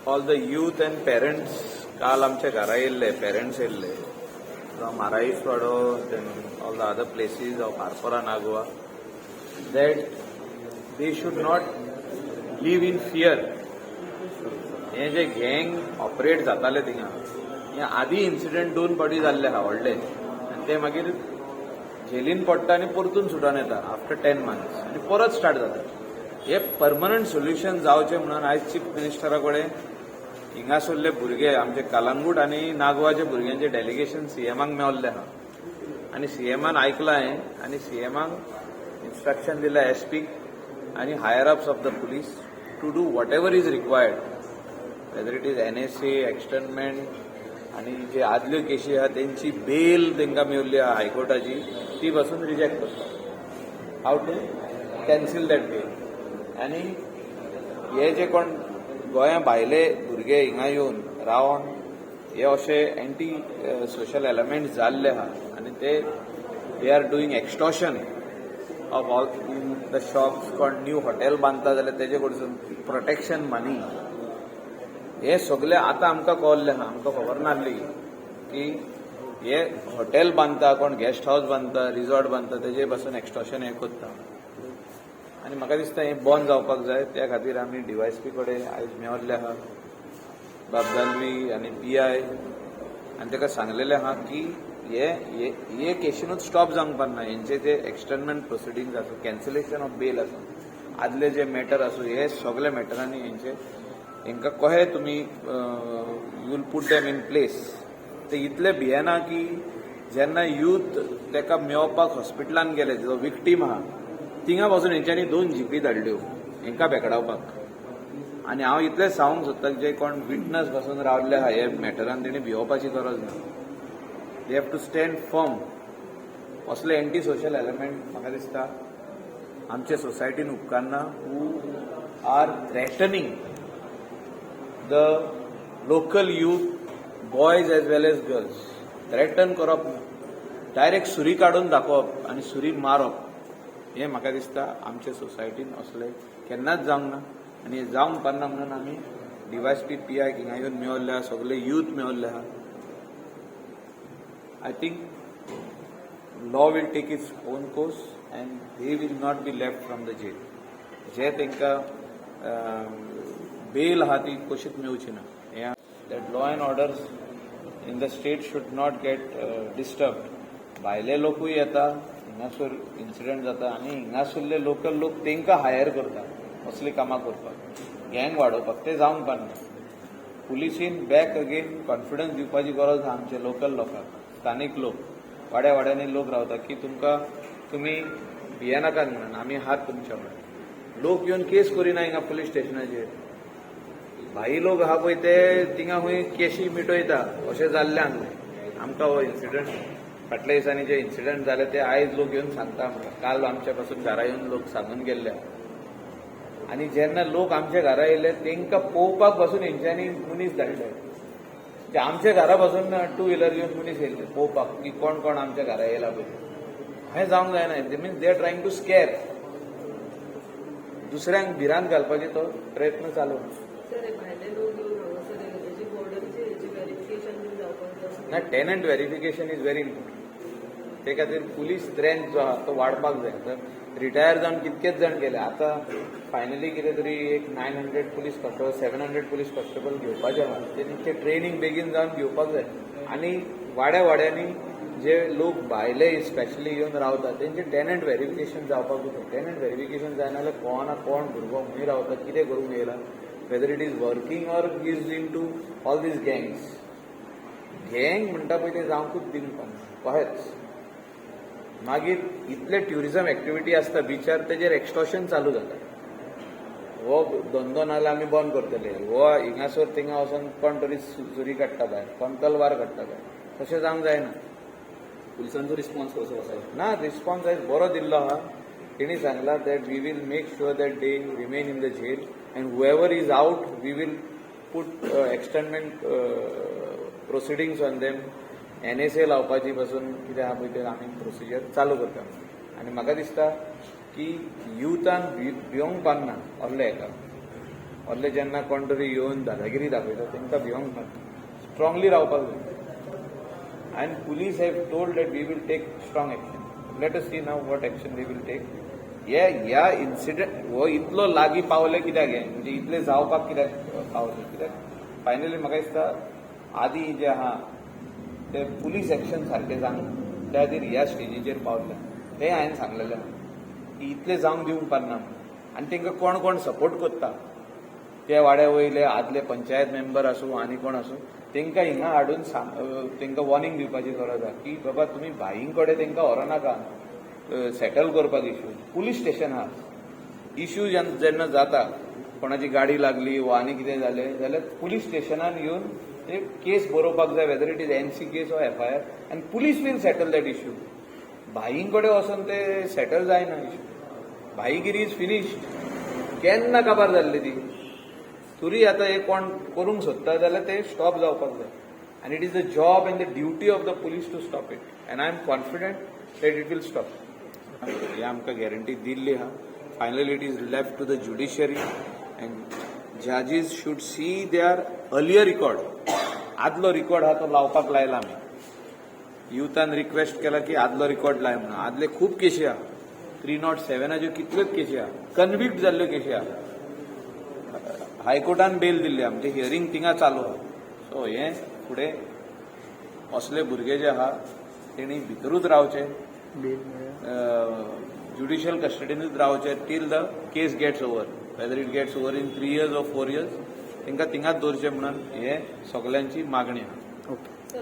all the youth and parents काल आमच्या घरा येयल्ले पेरेंट्स येयल्ले फ्रॉम आराईसवाडो then all the other places of Arpora Nagua that they should not live in fear. हे जे गँग ऑपरेट जाताले थिंगा हे आदी इन्सिडेंट 2 फावटी जाल्ले आहा व्हडले आनी ते मागीर जेलीन पडटा आनी परतून सुटोन येता आफ्टर 10 months आनी परत स्टार्ट जाता. हे परमनंट सोल्युशन जावचें म्हणून आयज चीफ मिनिस्टरा कडेन हिंगासरले भुरगे आमचे कलंगूट आनी नागवाचे भुरग्यांचे डेलिगेशन सीएमाक मेवल्ले आहा आनी सीएमान आयकलां हें आनी सीएमाक इन्स्ट्रक्शन दिला एसपीक आनी higher ups of the police to do whatever is required whether it is NSA externment आनी जे आदल्यो केशी आहा तेंची बेल तेंकां मेवल्ली आहा हायकोर्टाची ती पासून रिजेक्ट करता. हाव टू कॅन्सील दॅट बेल आनी हे जे कोण गोंया भायले भुरगे हिंगा येवन रावन हे अशे एंटी सोशल एलिमेंट्स जाल्ले आहा आनी they are doing extortion of all in the shops. कोण न्यू हॉटेल बांदता जाल्यार तेजे कडसून प्रोटेक्शन मनी हे सगळे आतां आमकां कळल्लें आहा. आमकां खबर नासली की हे हॉटेल बांदता कोण गेस्ट हाऊस बांदता रिसॉर्ट बांदता तेजे पासून एक्सटॉर्शन हे करता आनी म्हाका दिसता हें बंद जावपाक जाय. त्या खातीर आमी डीवायएसपी कडेन आयज मेवल्ले आहा बाबदालवी आनी पीआय आनी ताका सांगलेलें आहा की हे केशीनूच स्टॉप जावंक पारना. हेंचे जे एक्सटर्नमेंट प्रोसिडींग्स आसूं कॅन्सलेशन ऑफ बेल आसूं आदले जे मॅटर आसूं हे सगळे मॅटरांनी हेंकां कशें तुमी you will put them in place. ते इतले भियेना की जेन्ना यूथ ताका मेवपाक हॉस्पिटलांत गेले जो विक्टीम आहा थिंगा पासून हेंच्यांनी 2 जीपी धाडल्यो हेंकां भेकडावपाक. आनी हांव इतलेंच सांगूंक सोदतां जे कोण विटनस पासून रावल्ले आहा हे मॅटरान तेणी भिवपाची गरज ना. They have to stand firm. असले एंटी सोशल एलिमेंट म्हाका दिसता आमचे सोसायटीन उपकारना who are threatening the local youth boys as well as girls. Threaten करप ना डायरेक्ट सुरी काडून दाखोवप आनी सुरी मारप हे म्हाका दिसता आमचे सोसायटीन असले केन्नाच जावंक ना आनी हे जावंक पारना म्हणून आमी डीवायएसपी पीआय हिंगा येवन मेवल्ले आहा सगळे यूथ मेवल्ले आहा. I think law will take its own course and they will not be left from the jail. जे तांकां बेल आहा ती कशीच मेवची ना. हे that law and orders in the state should not get disturbed. भायले लोकूय येता हिंगासर इन्सिडेंट जाता आनी हिंगासरले लोकल लोक तांकां हायर करता असली कामां करपाक गँग वाडोवपाक. ते जावंक पारना. पुलिसीन बॅक अगेन कॉन्फिडन्स दिवपाची गरज आहा आमच्या लोकल लोकांक. स्थानीक लोक वाड्या वाड्यांनी लोक रावता की तुमी भियेनाकात म्हणून आमी आहात तुमच्या वांगडा. लोक येवन केस करिना हिंगा पुलीस स्टेशनाचेर. भाई लोक आहा पळय ते थिंगा खंय केशी मिटयता अशें जाल्लें आसलें. आमकां हो इन्सिडंट फाटल्या दिसांनी जे इन्सिडंट जाले ते आयज लोक येवन सांगता आमकां. काल आमच्या पासून घरा येवन लोक सांगून गेल्ले आनी जेन्ना लोक आमच्या घरा येयले तांकां पळोवपाक पासून हेंच्यांनी मनीस धाडले. ते आमच्या घरा पासून 2 व्हिलर घेवन मनीस येयले पळोवपाक की कोण कोण आमच्या घरा येयला पळय. हें जावंक जायना. ते means they are trying to scare. दुसऱ्यांक भिरांत घालपाचो तो प्रयत्न चालू. ना tenant verification is very important. ते खातीर पुलीस स्ट्रेंथ जो आहा तो वाडपाक जाय. तर रिटायर जावन कितकेच जाण गेले. आतां फायनली कितें तरी एक 900 पुलीस कॉन्स्टेबल 700 पुलीस कॉन्स्टेबल घेवपाचे आहा. तेंचे ट्रेनिंग बेगीन जावन घेवपाक जाय. आनी वाड्या वाड्यांनी जे लोक भायले स्पेशली येवन रावता तेंचे टेनंट व्हेरिफिकेशन जावपाक जाय. टेनंट व्हेरिफिकेशन जायना जाल्यार कोण कोण भुरगो खंय रावता कितें करूंक येयला whether it is working or is into all these gangs. गँग म्हणटा पळय ते जावंकूच दिवंक पारना कशेंच. मागीर इतले ट्युरिझम एक्टिविटी आसता बिचार तेजेर एक्सटॉर्शन चालू जाता. हो धंदो नाल्यार आमी बंद करतले. हो हिंगासर थिंगा वचून कोण तरी सुरी काडटा भायर कोण तलवार काडटा भायर. तशें जावंक जायना. पुलिसांचो रिस्पॉन्स कसो आसा? ना रिस्पॉन्स आयज बरो दिल्लो आहा. तेणी सांगला that we will make sure that they remain in the jail and whoever is out we will put externment proceedings on them. NSA लावपाची पासून कितें आहा पळय ते आमी प्रोसिजर चालू करता. आनी म्हाका दिसता की युथान भिवंक पारना असले हेका. असले जेन्ना कोण तरी येवन दादागिरी दाखयता तांकां भिवंक ना स्ट्रॉंगली रावपाक जाय and police have told that we will take strong action let us see now what action they will take ह्या इन्सिडंट हो इतलो लागीं पावले कित्याक हें म्हणजे इतलें जावपाक कित्याक पावलें कित्याक फायनली म्हाका दिसता आदी जे आहा ते पुलीस एक्शन सारकें जावंक त्या खातीर ह्या स्टेजीचेर पावल्या तें हांवें सांगलेलें की इतलें जावंक दिवंक पारना आनी तांकां कोण कोण सपोर्ट करता ते वाड्या वयले आदले पंचायत मेंबर आसूं आनी कोण आसूं तांकां हिंगा हाडून तांकां वॉर्निंग दिवपाची गरज आसा की बाबा तुमी भाईं कडेन तांकां व्हरनाका सेटल करपाक इश्यू पुलीस स्टेशन आहा इश्यू जेन्ना जाता कोणाची गाडी लागली वा आनी कितें जालें जाल्यार पुलीस स्टेशनान येवन एक केस बरोवपाक जाय whether it is NC case or FIR and police will settle that issue भाईं कडेन वचून ते सेटल जायना इश्यू भाईगिरी इज फिनिश्ड केन्ना काबार जाल्ली ती तरी आतां हे कोण करूंक सोदता जाल्यार ते स्टॉप जावपाक जाय and it is the job and the duty of the police to stop it and I am confident that it will stop हे आमकां गॅरंटी दिल्ली आहा finally it is left to the judiciary and जजीस should see their earlier record आदलो record हा तो लावपाक लायला आमी युथान रिक्वेस्ट केला की आदलो रिकॉर्ड लाय म्हणून आदले खूब केशी आहा 307 कितल्योच केशी आहा कन्विक्ट जाल्ल्यो केशी आहा हायकोर्टान बेल दिल्ली आमचे हियरिंग थिंगा चालू आहा सो हे फुडें असले भुरगे जे आहा तेणी भितरूच रावचे ज्युडिशियल कस्टडीनूच रावचे till the case gets over whether it gets over in 3 years or 4 years तांकां थिंगाच दवरचे म्हणून हे सगळ्यांची मागणी आहा ओके